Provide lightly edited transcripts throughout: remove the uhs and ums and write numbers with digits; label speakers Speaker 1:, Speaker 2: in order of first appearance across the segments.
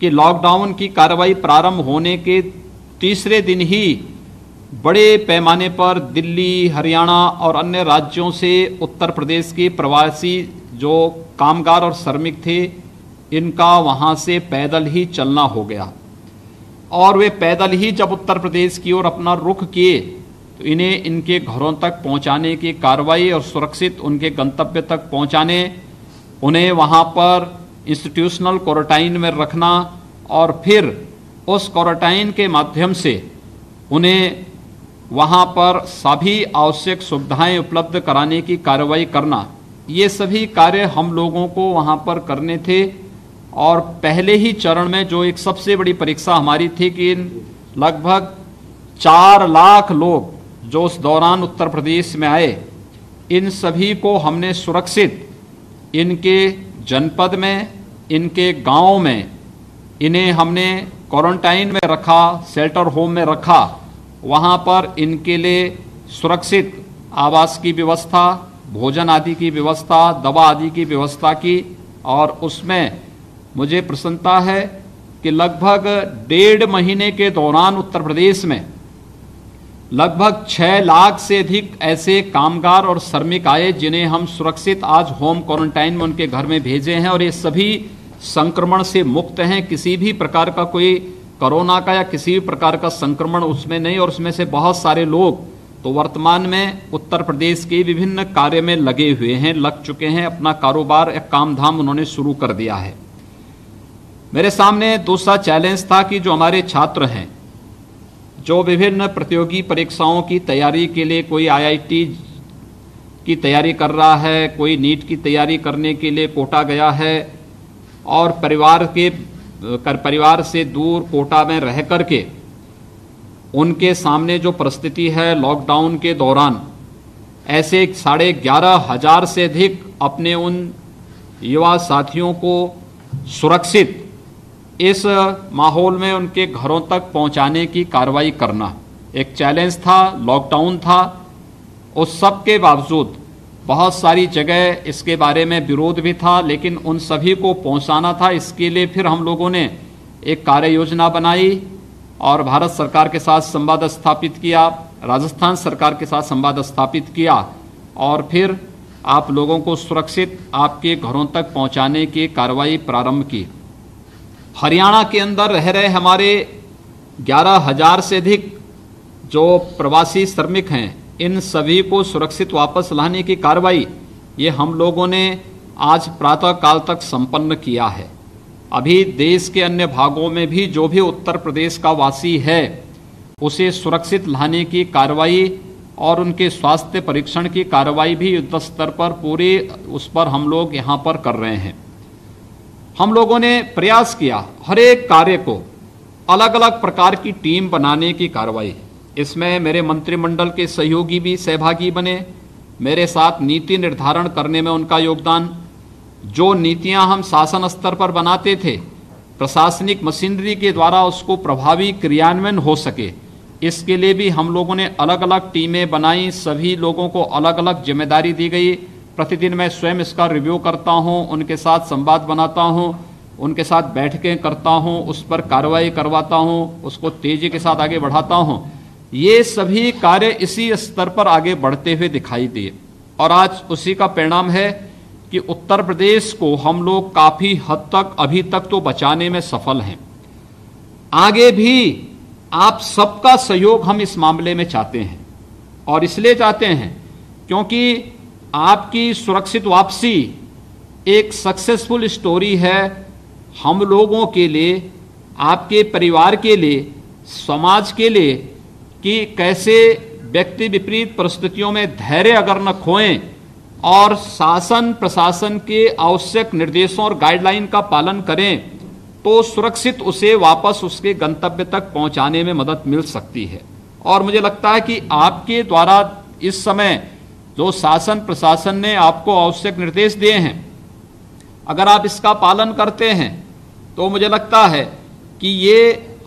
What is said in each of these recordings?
Speaker 1: कि लॉकडाउन की कार्रवाई प्रारंभ होने के तीसरे दिन ही बड़े पैमाने पर दिल्ली, हरियाणा और अन्य राज्यों से उत्तर प्रदेश के प्रवासी जो कामगार और श्रमिक थे, इनका वहाँ से पैदल ही चलना हो गया। और वे पैदल ही जब उत्तर प्रदेश की ओर अपना रुख किए तो इन्हें इनके घरों तक पहुँचाने की कार्रवाई और सुरक्षित उनके गंतव्य तक पहुँचाने, उन्हें वहाँ पर इंस्टीट्यूशनल क्वारंटाइन में रखना और फिर उस क्वारंटाइन के माध्यम से उन्हें वहाँ पर सभी आवश्यक सुविधाएं उपलब्ध कराने की कार्रवाई करना, ये सभी कार्य हम लोगों को वहाँ पर करने थे। और पहले ही चरण में जो एक सबसे बड़ी परीक्षा हमारी थी कि लगभग 4 लाख लोग जो उस दौरान उत्तर प्रदेश में आए, इन सभी को हमने सुरक्षित इनके जनपद में, इनके गांव में इन्हें हमने क्वारंटाइन में रखा, शेल्टर होम में रखा। वहाँ पर इनके लिए सुरक्षित आवास की व्यवस्था, भोजन आदि की व्यवस्था, दवा आदि की व्यवस्था की। और उसमें मुझे प्रसन्नता है कि लगभग 1.5 महीने के दौरान उत्तर प्रदेश में लगभग 6 लाख से अधिक ऐसे कामगार और श्रमिक आए जिन्हें हम सुरक्षित आज होम क्वारंटाइन में उनके घर में भेजे हैं। और ये सभी संक्रमण से मुक्त हैं, किसी भी प्रकार का कोई कोरोना का या किसी भी प्रकार का संक्रमण उसमें नहीं। और उसमें से बहुत सारे लोग तो वर्तमान में उत्तर प्रदेश के विभिन्न कार्य में लगे हुए हैं, लग चुके हैं, अपना कारोबार या काम धाम उन्होंने शुरू कर दिया है। मेरे सामने दूसरा चैलेंज था कि जो हमारे छात्र हैं, जो विभिन्न प्रतियोगी परीक्षाओं की तैयारी के लिए, कोई IIT की तैयारी कर रहा है, कोई नीट की तैयारी करने के लिए कोटा गया है और परिवार से दूर कोटा में रह करके उनके सामने जो परिस्थिति है लॉकडाउन के दौरान, ऐसे 11,500 से अधिक अपने उन युवा साथियों को सुरक्षित इस माहौल में उनके घरों तक पहुंचाने की कार्रवाई करना एक चैलेंज था, लॉकडाउन था। उस सब के बावजूद बहुत सारी जगह इसके बारे में विरोध भी था, लेकिन उन सभी को पहुंचाना था। इसके लिए फिर हम लोगों ने एक कार्य योजना बनाई और भारत सरकार के साथ संवाद स्थापित किया, राजस्थान सरकार के साथ संवाद स्थापित किया और फिर आप लोगों को सुरक्षित आपके घरों तक पहुंचाने की कार्रवाई प्रारंभ की। हरियाणा के अंदर रह रहे हमारे 11,000 से अधिक जो प्रवासी श्रमिक हैं, इन सभी को सुरक्षित वापस लाने की कार्रवाई ये हम लोगों ने आज प्रातः काल तक संपन्न किया है। अभी देश के अन्य भागों में भी जो भी उत्तर प्रदेश का वासी है उसे सुरक्षित लाने की कार्रवाई और उनके स्वास्थ्य परीक्षण की कार्रवाई भी युद्ध स्तर पर पूरे उस पर हम लोग यहाँ पर कर रहे हैं। हम लोगों ने प्रयास किया हर एक कार्य को अलग अलग प्रकार की टीम बनाने की कार्रवाई। इसमें मेरे मंत्रिमंडल के सहयोगी भी सहभागी बने, मेरे साथ नीति निर्धारण करने में उनका योगदान। जो नीतियां हम शासन स्तर पर बनाते थे, प्रशासनिक मशीनरी के द्वारा उसको प्रभावी क्रियान्वयन हो सके, इसके लिए भी हम लोगों ने अलग अलग टीमें बनाई। सभी लोगों को अलग अलग जिम्मेदारी दी गई। प्रतिदिन मैं स्वयं इसका रिव्यू करता हूं, उनके साथ संवाद बनाता हूं, उनके साथ बैठकें करता हूं, उस पर कार्रवाई करवाता हूं, उसको तेजी के साथ आगे बढ़ाता हूं। ये सभी कार्य इसी स्तर पर आगे बढ़ते हुए दिखाई दिए और आज उसी का परिणाम है कि उत्तर प्रदेश को हम लोग काफी हद तक अभी तक तो बचाने में सफल हैं। आगे भी आप सबका सहयोग हम इस मामले में चाहते हैं और इसलिए चाहते हैं क्योंकि आपकी सुरक्षित वापसी एक सक्सेसफुल स्टोरी है हम लोगों के लिए, आपके परिवार के लिए, समाज के लिए, कि कैसे व्यक्ति विपरीत परिस्थितियों में धैर्य अगर न खोएं और शासन प्रशासन के आवश्यक निर्देशों और गाइडलाइन का पालन करें तो सुरक्षित उसे वापस उसके गंतव्य तक पहुंचाने में मदद मिल सकती है। और मुझे लगता है कि आपके द्वारा इस समय जो शासन प्रशासन ने आपको आवश्यक निर्देश दिए हैं, अगर आप इसका पालन करते हैं तो मुझे लगता है कि ये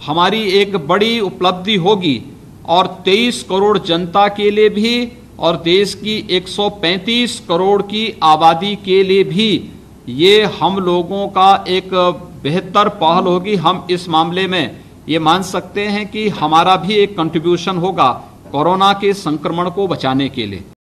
Speaker 1: हमारी एक बड़ी उपलब्धि होगी और 23 करोड़ जनता के लिए भी और देश की 135 करोड़ की आबादी के लिए भी ये हम लोगों का एक बेहतर पहल होगी। हम इस मामले में ये मान सकते हैं कि हमारा भी एक कंट्रीब्यूशन होगा कोरोना के संक्रमण को बचाने के लिए।